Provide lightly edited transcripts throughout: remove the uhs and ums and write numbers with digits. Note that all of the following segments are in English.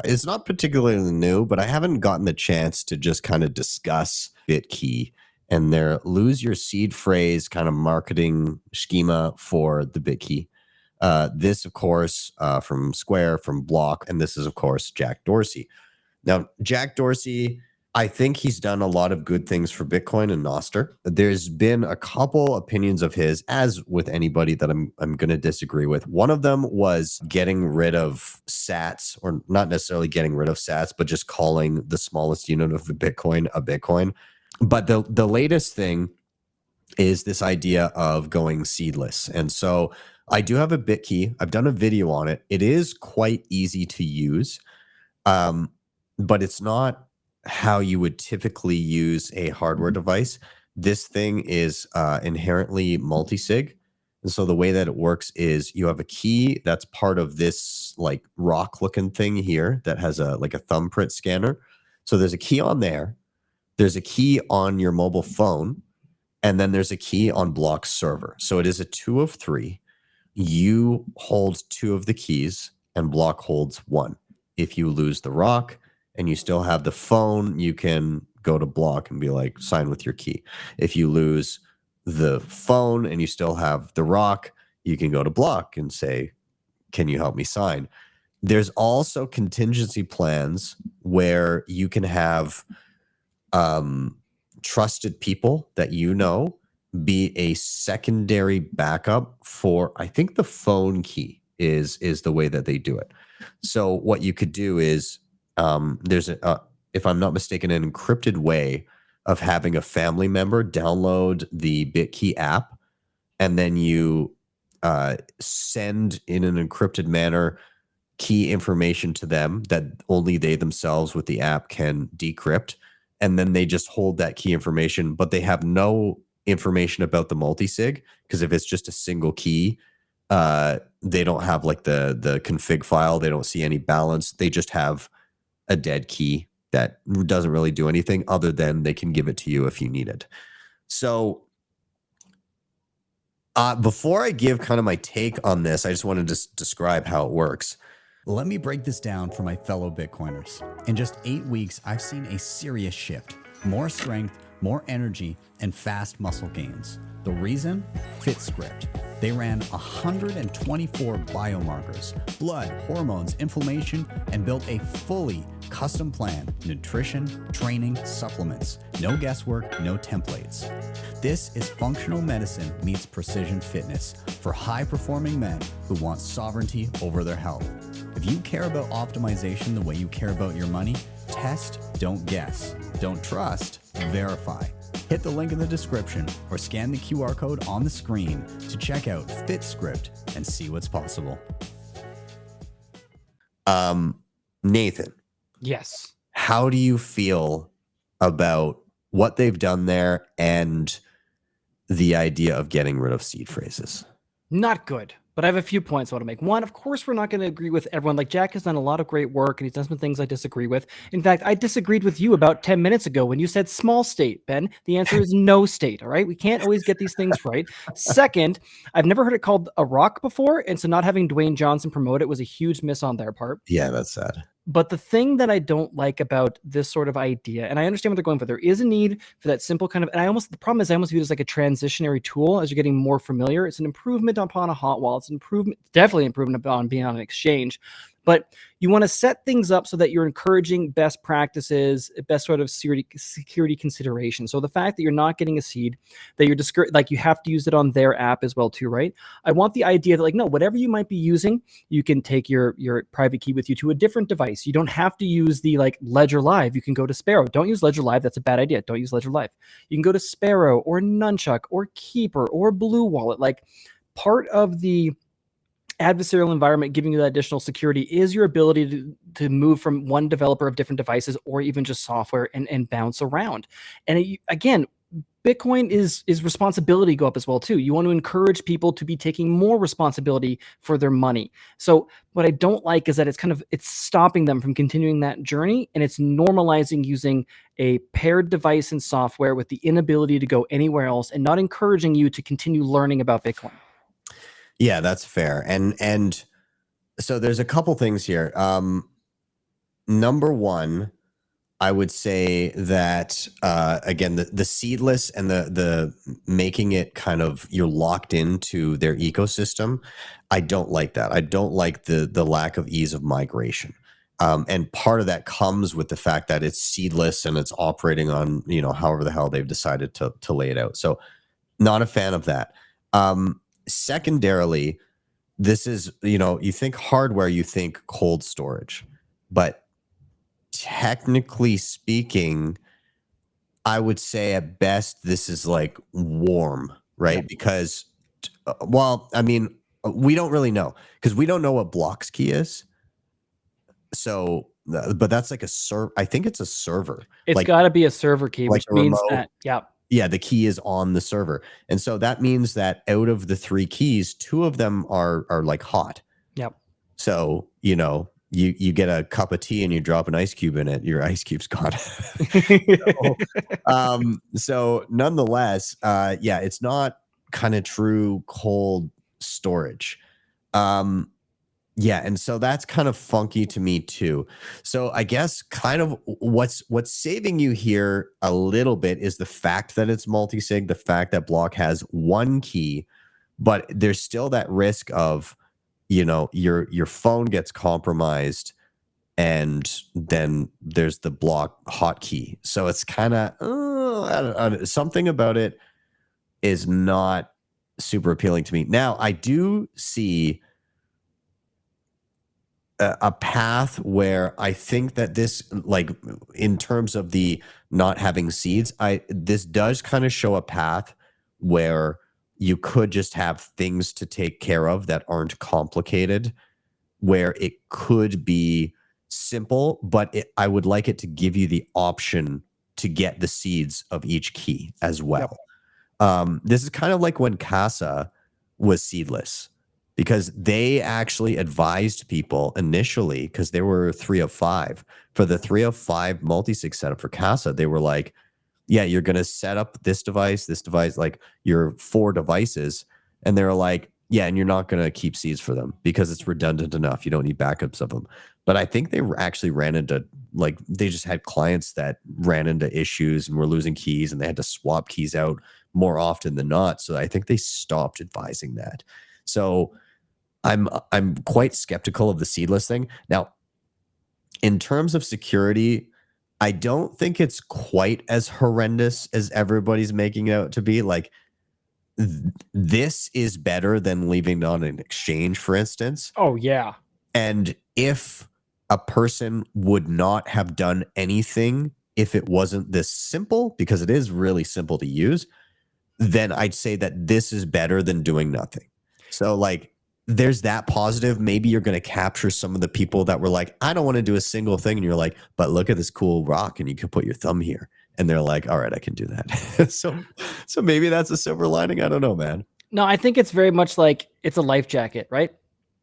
it's not particularly new, but I haven't gotten the chance to just kind of discuss BitKey and their lose your seed phrase kind of marketing schema for the BitKey. This, of course, from Square, from Block, and this is, of course, Jack Dorsey. Now, Jack Dorsey, I think he's done a lot of good things for Bitcoin and Nostr. There's been a couple opinions of his, as with anybody, that I'm going to disagree with. One of them was getting rid of sats, or not necessarily getting rid of sats, but just calling the smallest unit of the Bitcoin a Bitcoin. But the latest thing is this idea of going seedless. And so I do have a BitKey. I've done a video on it. It is quite easy to use, but it's not how you would typically use a hardware device. This thing is inherently multi-sig. And so the way that it works is you have a key that's part of this like rock looking thing here that has a like a thumbprint scanner. So there's a key on there. There's a key on your mobile phone. And then there's a key on Block's server. So it is a 2 of 3. You hold 2 of the keys and Block holds 1. If you lose the rock and you still have the phone, you can go to Block and be like, sign with your key. If you lose the phone and you still have the rock, you can go to Block and say, can you help me sign? There's also contingency plans where you can have trusted people that you know be a secondary backup for, I think the phone key is the way that they do it. So what you could do is there's if I'm not mistaken, an encrypted way of having a family member download the BitKey app, and then you send in an encrypted manner key information to them that only they themselves with the app can decrypt. And then they just hold that key information, but they have no information about the multi-sig, because if it's just a single key, they don't have like the config file. They don't see any balance. They just have a dead key that doesn't really do anything other than they can give it to you if you need it. So before I give kind of my take on this, I just wanted to describe how it works. Let me break this down for my fellow Bitcoiners. In just 8 weeks, I've seen a serious shift. More strength, more energy, and fast muscle gains. The reason? FITSCRIPT. They ran 124 biomarkers, blood, hormones, inflammation, and built a fully custom plan: nutrition, training, supplements. No guesswork, no templates. This is functional medicine meets precision fitness for high-performing men who want sovereignty over their health. If you care about optimization the way you care about your money, test, don't guess. Don't trust, verify. Hit the link in the description or scan the QR code on the screen to check out FITSCRIPT and see what's possible. Nathan. Yes. How do you feel about what they've done there and the idea of getting rid of seed phrases? Not good. But I have a few points I want to make. One, of course, we're not going to agree with everyone. Like, Jack has done a lot of great work, and he's done some things I disagree with. In fact, I disagreed with you about 10 minutes ago when you said small state, Ben. The answer is no state, all right? We can't always get these things right. Second, I've never heard it called a rock before, and so not having Dwayne Johnson promote it was a huge miss on their part. Yeah, that's sad. But the thing that I don't like about this sort of idea, and I understand what they're going for, there is a need for that simple kind of, and the problem is I almost view it as like a transitionary tool as you're getting more familiar. It's an improvement upon a hot wall. It's an improvement, definitely improvement upon being on an exchange. But you want to set things up so that you're encouraging best practices, best sort of security consideration. So the fact that you're not getting a seed, that you're like you have to use it on their app as well too, right? I want the idea that like, no, whatever you might be using, you can take your private key with you to a different device. You don't have to use the like Ledger Live. You can go to Sparrow. Don't use Ledger Live. That's a bad idea. Don't use Ledger Live. You can go to Sparrow or Nunchuck or Keeper or Blue Wallet. Like part of the adversarial environment giving you that additional security is your ability to move from one developer of different devices or even just software and bounce around. And again, Bitcoin is responsibility go up as well too. You want to encourage people to be taking more responsibility for their money. So what I don't like is that it's stopping them from continuing that journey, and it's normalizing using a paired device and software with the inability to go anywhere else and not encouraging you to continue learning about Bitcoin. Yeah, that's fair. And so there's a couple things here. number one, I would say that again, the seedless and the making it kind of you're locked into their ecosystem. I don't like that. I don't like the lack of ease of migration. And part of that comes with the fact that it's seedless and it's operating on, however the hell they've decided to lay it out. So not a fan of that. Secondarily, this is, you think hardware, you think cold storage, but technically speaking, I would say at best this is like warm, right? Because, well, I mean, we don't really know because we don't know what blocks key is. So, but that's like a server. I think it's a server. It's like got to be a server key, like which a means remote. that, yeah. Yeah, the key is on the server. And so that means that out of the 3 keys, 2 of them are like hot. Yep. So, you get a cup of tea and you drop an ice cube in it, your ice cube's gone. So nonetheless, yeah, it's not kind of true cold storage. Yeah, and so that's kind of funky to me too. So I guess kind of what's saving you here a little bit is the fact that it's multi-sig, the fact that block has 1 key, but there's still that risk of, your phone gets compromised and then there's the block hotkey. So it's kind of something about it is not super appealing to me. Now, I do see a path where I think that this, like in terms of the not having seeds, this does kind of show a path where you could just have things to take care of that aren't complicated, where it could be simple, but I would like it to give you the option to get the seeds of each key as well. Yep. This is kind of like when Casa was seedless, because they actually advised people initially, because there were 3 of 5 for the 3 of 5 multi-sig setup for Casa. They were like, yeah, you're going to set up this device, like your 4 devices. And they're like, yeah, and you're not going to keep seeds for them because it's redundant enough. You don't need backups of them. But I think they actually ran into, like, they just had clients that ran into issues and were losing keys and they had to swap keys out more often than not. So I think they stopped advising that. So I'm quite skeptical of the seedless thing. Now, in terms of security, I don't think it's quite as horrendous as everybody's making it out to be. Like, this is better than leaving it on an exchange, for instance. Oh, yeah. And if a person would not have done anything if it wasn't this simple, because it is really simple to use, then I'd say that this is better than doing nothing. So, like, there's that positive. Maybe you're going to capture some of the people that were like, I don't want to do a single thing. And you're like, but look at this cool rock and you can put your thumb here. And they're like, all right, I can do that. So maybe that's a silver lining. I don't know, man. No, I think it's very much like it's a life jacket, right?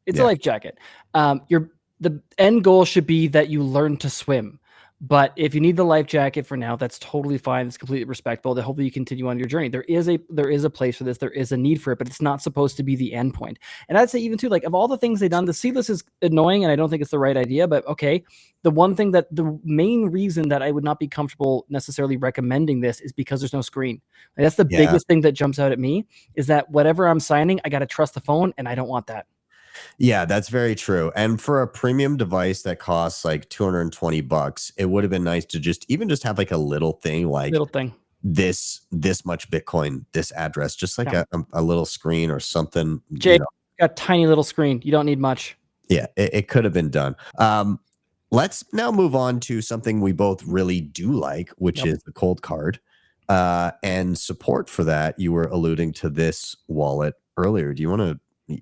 It's a life jacket. The end goal should be that you learn to swim. But if you need the life jacket for now, that's totally fine. It's completely respectable. That hopefully you continue on your journey. There is a place for this. There is a need for it, but it's not supposed to be the end point. And I'd say even too, like, of all the things they've done, the seedless is annoying, and I don't think it's the right idea. But okay, the main reason that I would not be comfortable necessarily recommending this is because there's no screen. Like, that's the biggest thing that jumps out at me, is that whatever I'm signing, I got to trust the phone, and I don't want that. Yeah, that's very true. And for a premium device that costs like $220, it would have been nice to just have like a little thing, like this much Bitcoin, this address, just like a little screen or something. Jay, got a tiny little screen. You don't need much. Yeah, it could have been done. Let's now move on to something we both really do like, which is the cold card. And support for that. You were alluding to this wallet earlier. Do you want to?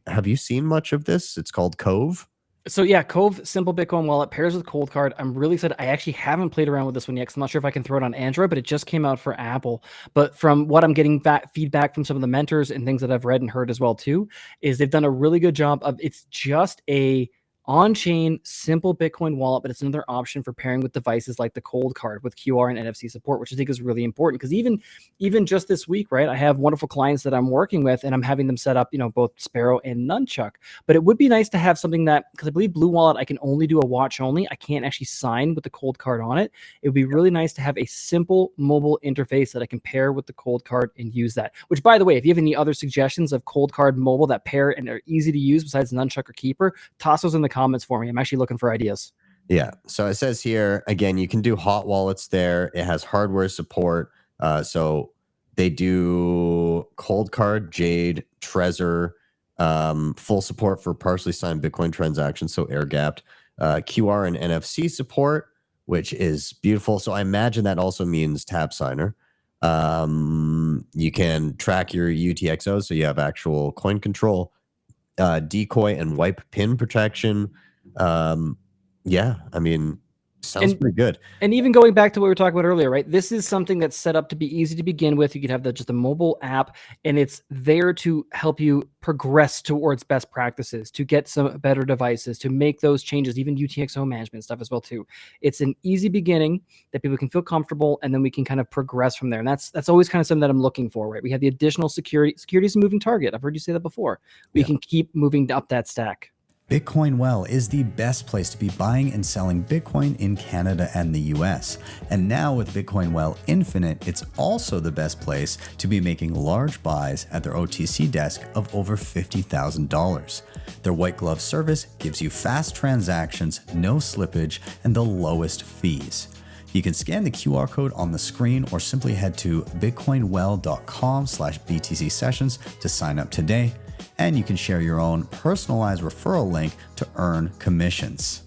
Have you seen much of this? It's called Cove. So yeah, Cove Simple Bitcoin Wallet pairs with Cold Card. I'm really excited. I actually haven't played around with this one yet, because I'm not sure if I can throw it on Android, but it just came out for Apple. But from what I'm getting feedback from some of the mentors and things that I've read and heard as well too, is they've done a really good job of, it's just a on-chain, simple Bitcoin wallet, but it's another option for pairing with devices like the Cold Card with QR and NFC support, which I think is really important. Because even just this week, right, I have wonderful clients that I'm working with, and I'm having them set up, both Sparrow and Nunchuck. But it would be nice to have something that, because I believe Blue Wallet, I can only do a watch only. I can't actually sign with the Cold Card on it. It would be really nice to have a simple mobile interface that I can pair with the Cold Card and use that. Which, by the way, if you have any other suggestions of Cold Card mobile that pair and are easy to use besides Nunchuck or Keeper, toss those in the comments for me. I'm actually looking for ideas. Yeah. So it says here, again, you can do hot wallets there. It has hardware support. So they do Cold Card, Jade, Trezor, full support for partially signed Bitcoin transactions, so air gapped, QR and NFC support, which is beautiful. So I imagine that also means tap signer. You can track your UTXOs, so you have actual coin control, decoy and wipe pin protection. Yeah, I mean, sounds pretty good. And even going back to what we were talking about earlier, right? This is something that's set up to be easy to begin with. You could have just a mobile app, and it's there to help you progress towards best practices, to get some better devices, to make those changes, even UTXO management stuff as well too. It's an easy beginning that people can feel comfortable, and then we can kind of progress from there. And that's always kind of something that I'm looking for, right? We have the additional security. Security is a moving target. I've heard you say that before. We can keep moving up that stack. Bitcoin Well is the best place to be buying and selling Bitcoin in Canada and the US. And now with Bitcoin Well Infinite, it's also the best place to be making large buys at their OTC desk of over $50,000. Their white glove service gives you fast transactions, no slippage, and the lowest fees. You can scan the QR code on the screen or simply head to bitcoinwell.com/BTC sessions to sign up today. And you can share your own personalized referral link to earn commissions.